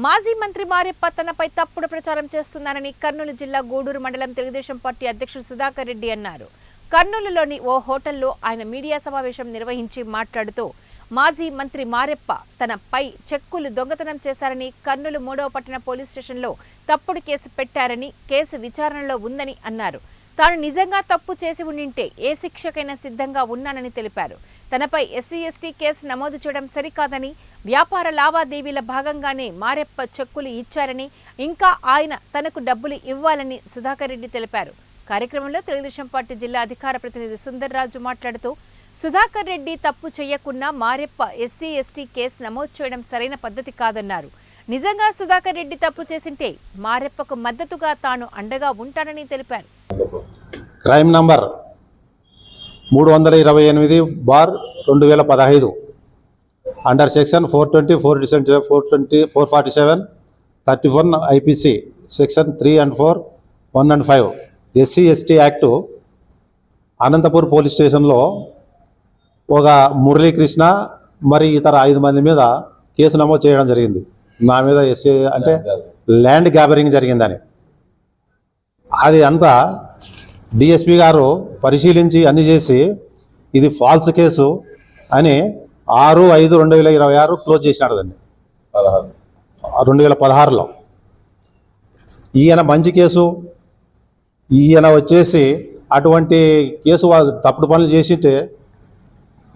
మాజీ మంత్రి మారెప్ప తనపై తప్పుడు ప్రచారం చేస్తున్నారని కర్నూలు జిల్లా గూడూరు మండలం తెలుగుదేశం పార్టీ అధ్యక్షుడు సుధాకర్ రెడ్డి అన్నారు. కర్నూలులోని ఓ హోటల్లో ఆయన మీడియా సమావేశం నిర్వహించి మాట్లాడుతూ మాజీ మంత్రి మారెప్ప తనపై చెక్కులు దొంగతనం చేశారని, కర్నూలు 3వ పట్టణ పోలీస్ స్టేషన్లో తప్పుడు కేసు పెట్టారని, కేసు విచారణలో ఉందని అన్నారు. తాను నిజంగా తప్పు చేసి ఉండింటే ఏ శిక్షకైనా సిద్ధంగా ఉన్నానని తెలిపారు. తనపై ఎస్సీ/ఎస్టీ కేసు నమోదు చేయడం సరికాదని, వ్యాపార లావాదేవీల భాగంగానే మారెప్ప చెక్కులు ఇచ్చారని, ఇంకా ఆయన తనకు డబ్బులు ఇవ్వాలని సుధాకర్ రెడ్డి తెలిపారు. కార్యక్రమంలో తెలుగుదేశం పార్టీ జిల్లా అధికార ప్రతినిధి సుందర్రాజు మాట్లాడుతూ సుధాకర్ రెడ్డి తప్పు చేయకున్నా మారెప్ప ఎస్సీ/ఎస్టీ కేసు నమోదు చేయడం సరైన పద్ధతి కాదన్నారు. నిజంగా సుధాకర్ రెడ్డి తప్పు చేసింటే మారెప్పకు మద్దతుగా తాను అండగా ఉంటానని తెలిపారు. Crime number 328/2015 under section 420, 420, 447, 31 IPC section 3 and 4, 1 and 5 SC/ST act Anantapur police స్టేషన్లో ఒక మురళీకృష్ణ మరి ఇతర 5 మంది మీద కేసు నమోదు చేయడం జరిగింది. నా మీద ఎస్సీ అంటే ల్యాండ్ గ్యాబరింగ్ జరిగిందని. అది అంతా డిఎస్పి గారు పరిశీలించి అన్ని చేసి ఇది ఫాల్స్ కేసు అని 6/5/2026 క్లోజ్ చేసినాడు. దాన్ని 2016లో ఈయన మంచి కేసు, ఈయన వచ్చేసి అటువంటి కేసు తప్పుడు పనులు చేసింటే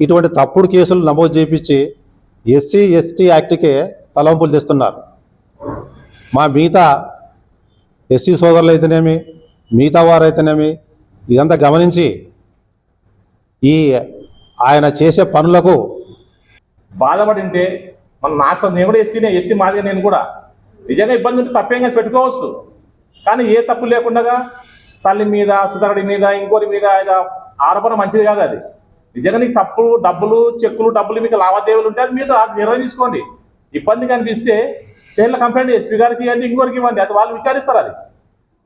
ఇటువంటి తప్పుడు కేసులు నమోదు చేయించి SC/ST యాక్ట్కే తలంపులు తెస్తున్నారు. మా మిగతా ఎస్సీ సోదరులు అయితేనేమి, మిగతా వారు అయితేనేమి ఇదంతా గమనించి ఈ ఆయన చేసే పనులకు బాధపడి ఉంటే నేను కూడా ఎస్సీ మాదిగా నేను కూడా నిజంగా ఇబ్బంది ఉంటే తప్పేం కాదు, పెట్టుకోవచ్చు. కానీ ఏ తప్పు లేకుండా సల్లి మీద, సుధాకర్ మీద, ఇంకోరి మీద ఆరోపణ మంచిది కాదు. అది నిజంగా నీకు చెక్కులు మీకు లావాదేవీలు ఉంటే అది మీరు నిర్ణయం తీసుకోండి. ఇబ్బంది కనిపిస్తే స్టేట్లో కంప్లైంట్ ఎస్పీ గారికి ఇవ్వండి, ఇంకోరికి ఇవ్వండి, అది వాళ్ళు విచారిస్తారు. అది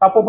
తప్పు